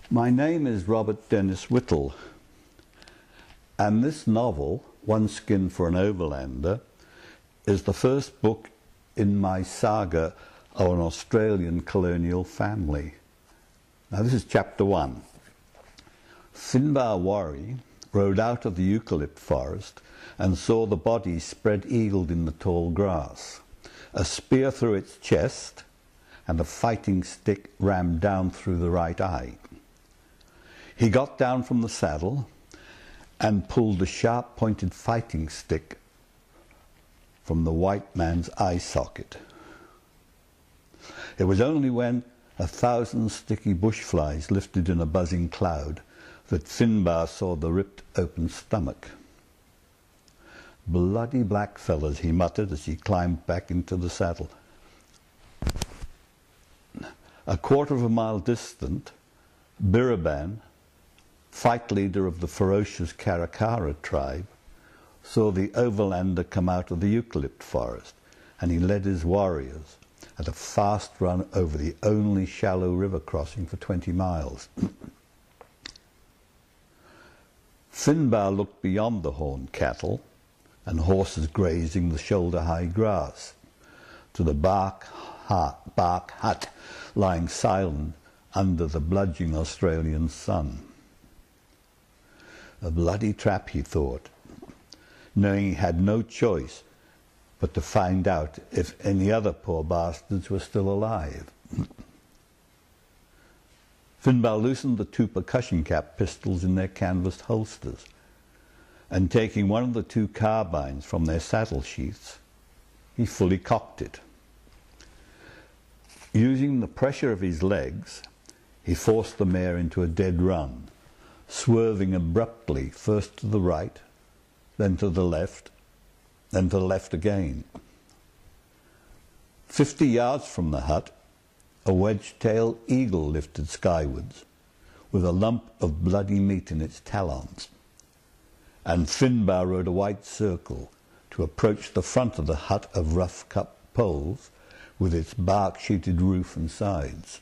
My name is Robert Denis Whittle, and this novel, One Skin for an Overlander, is the first book in my saga of an Australian colonial family. Now this is chapter 1. Finbar Warre rode out of the eucalypt forest and saw the body spread-eagled in the tall grass, a spear through its chest and a fighting stick rammed down through the right eye. He got down from the saddle and pulled the sharp-pointed fighting stick from the white man's eye socket. It was only when 1,000 sticky bush flies lifted in a buzzing cloud that Finbar saw the ripped open stomach. "Bloody blackfellas," he muttered as he climbed back into the saddle. A quarter of a mile distant, Biraban, fight leader of the ferocious Karakara tribe, saw the overlander come out of the eucalypt forest, and he led his warriors at a fast run over the only shallow river crossing for 20 miles. Finbar looked beyond the horned cattle and horses grazing the shoulder-high grass to the bark hut lying silent under the bludgeoning Australian sun. A bloody trap, he thought, knowing he had no choice but to find out if any other poor bastards were still alive. Finbar loosened the 2 percussion cap pistols in their canvas holsters, and taking one of the 2 carbines from their saddle sheaths, he fully cocked it. Using the pressure of his legs, he forced the mare into a dead run, swerving abruptly first to the right, then to the left, then to the left again. 50 yards from the hut, a wedge-tailed eagle lifted skywards, with a lump of bloody meat in its talons, and Finbar rode a wide circle to approach the front of the hut of rough-cut poles with its bark-sheeted roof and sides.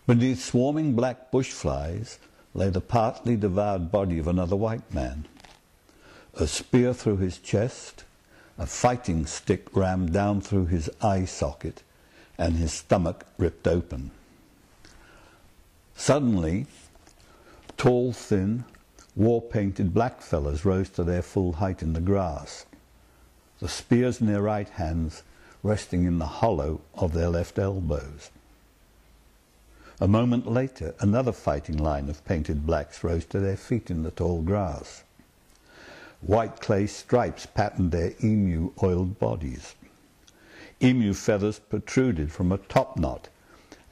Beneath swarming black bush flies lay the partly devoured body of another white man, a spear through his chest, a fighting stick rammed down through his eye socket, and his stomach ripped open. Suddenly, tall, thin, war-painted blackfellas rose to their full height in the grass, the spears in their right hands resting in the hollow of their left elbows. A moment later, another fighting line of painted blacks rose to their feet in the tall grass. White clay stripes patterned their emu-oiled bodies. Emu feathers protruded from a topknot,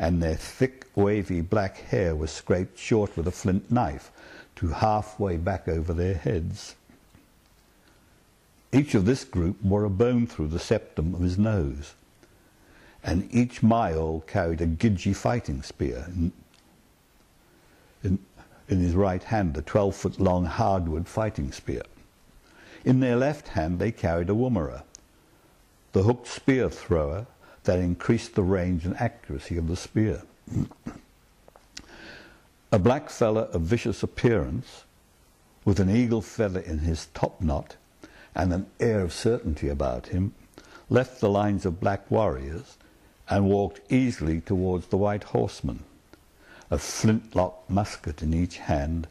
and their thick, wavy black hair was scraped short with a flint knife to halfway back over their heads. Each of this group wore a bone through the septum of his nose, and each Mayol carried a Gidgee fighting spear in his right hand, a 12-foot-long hardwood fighting spear. In their left hand they carried a woomera, the hooked spear thrower that increased the range and accuracy of the spear. A blackfella of vicious appearance, with an eagle feather in his topknot and an air of certainty about him, left the lines of black warriors and walked easily towards the white horseman, a flintlock musket in each hand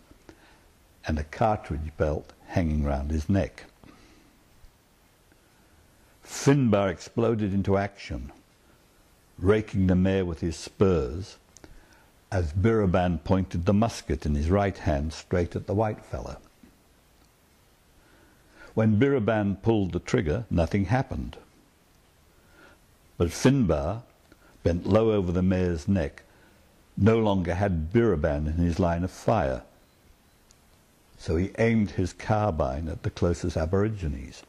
and a cartridge belt hanging round his neck. Finbar exploded into action, raking the mare with his spurs, as Biraban pointed the musket in his right hand straight at the white fella. When Biraban pulled the trigger, nothing happened. But Finbar, bent low over the mare's neck, no longer had Biraban in his line of fire, so he aimed his carbine at the closest aborigines.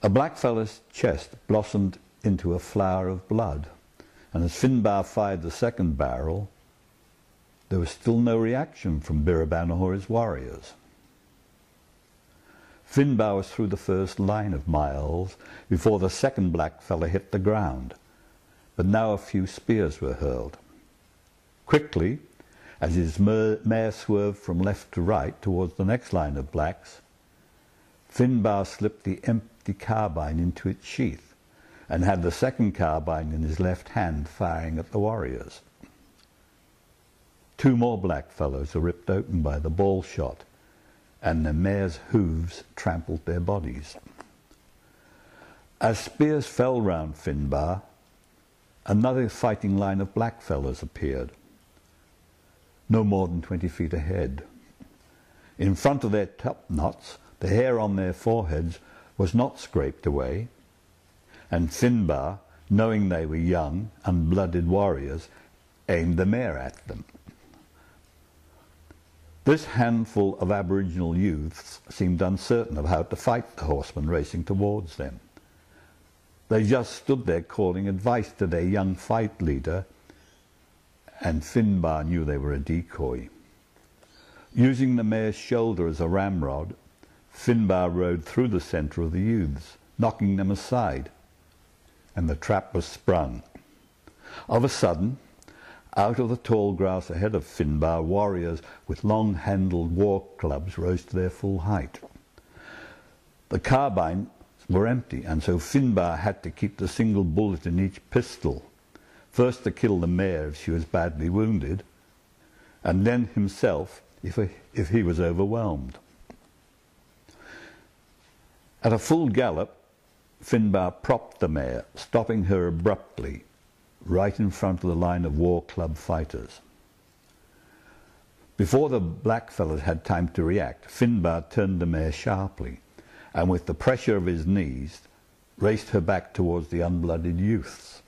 A blackfella's chest blossomed into a flower of blood, and as Finbar fired the second barrel, there was still no reaction from Biraban or his warriors. Finbar was through the first line of miles before the second blackfella hit the ground, but now a few spears were hurled. Quickly, as his mare swerved from left to right towards the next line of blacks, Finbar slipped the empty carbine into its sheath and had the second carbine in his left hand firing at the warriors. 2 more black fellows were ripped open by the ball shot, and the mare's hooves trampled their bodies. As spears fell round Finbar, another fighting line of black fellows appeared, no more than 20 feet ahead. In front of their top knots, the hair on their foreheads was not scraped away, and Finbar, knowing they were young, unblooded warriors, aimed the mare at them. This handful of aboriginal youths seemed uncertain of how to fight the horsemen racing towards them. They just stood there calling advice to their young fight leader, and Finbar knew they were a decoy. Using the mare's shoulder as a ramrod, Finbar rode through the centre of the youths, knocking them aside, and the trap was sprung. Of a sudden, out of the tall grass ahead of Finbar, warriors with long-handled war clubs rose to their full height. The carbines were empty, and so Finbar had to keep the single bullet in each pistol, first to kill the mare if she was badly wounded, and then himself if he was overwhelmed. At a full gallop, Finbar propped the mare, stopping her abruptly, right in front of the line of war club fighters. Before the blackfellows had time to react, Finbar turned the mare sharply, and with the pressure of his knees, raced her back towards the unblooded youths,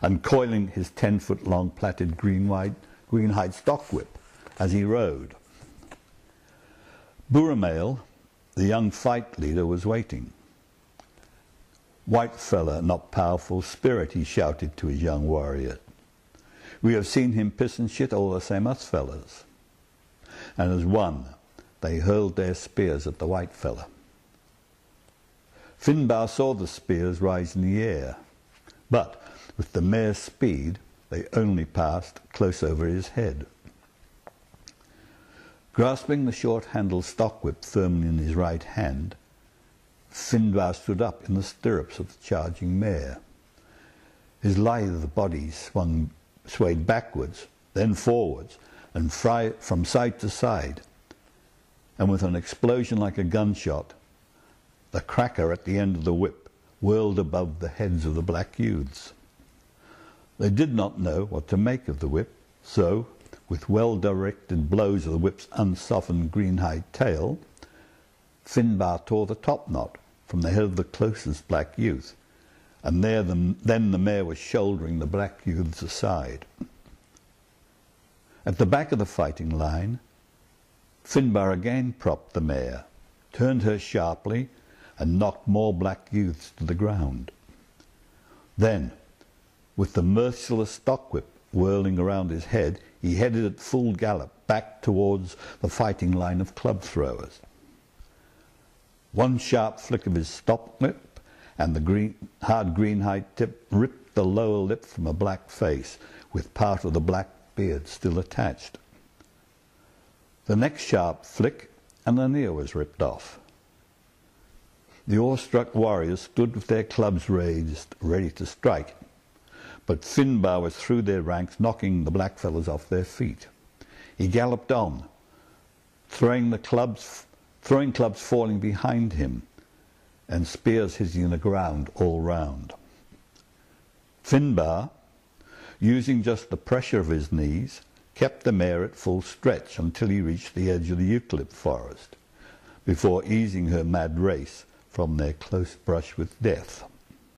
uncoiling his 10-foot-long plaited greenhide stockwhip as he rode. Buramail, the young fight leader, was waiting. "White fella, not powerful spirit," he shouted to his young warrior. "We have seen him piss and shit all the same us fellas." And as one, they hurled their spears at the white fella. Finbar saw the spears rise in the air, but with the mare's speed, they only passed close over his head. Grasping the short-handled stockwhip firmly in his right hand, Finbar stood up in the stirrups of the charging mare. His lithe body swayed backwards, then forwards, and from side to side, and with an explosion like a gunshot, the cracker at the end of the whip whirled above the heads of the black youths. They did not know what to make of the whip, so, with well-directed blows of the whip's unsoftened greenhide tail, Finbar tore the top knot from the head of the closest black youth, and then the mare was shouldering the black youths aside. At the back of the fighting line, Finbar again propped the mare, turned her sharply, and knocked more black youths to the ground. Then, with the merciless stockwhip whirling around his head, he headed at full gallop back towards the fighting line of club throwers. One sharp flick of his stockwhip, and the hard greenhide tip ripped the lower lip from a black face, with part of the black beard still attached. The next sharp flick, and an ear was ripped off. The awestruck warriors stood with their clubs raised, ready to strike, but Finbar was through their ranks, knocking the blackfellows off their feet. He galloped on, throwing clubs falling behind him, and spears hitting the ground all round. Finbar, using just the pressure of his knees, kept the mare at full stretch until he reached the edge of the eucalypt forest, before easing her mad race from their close brush with death.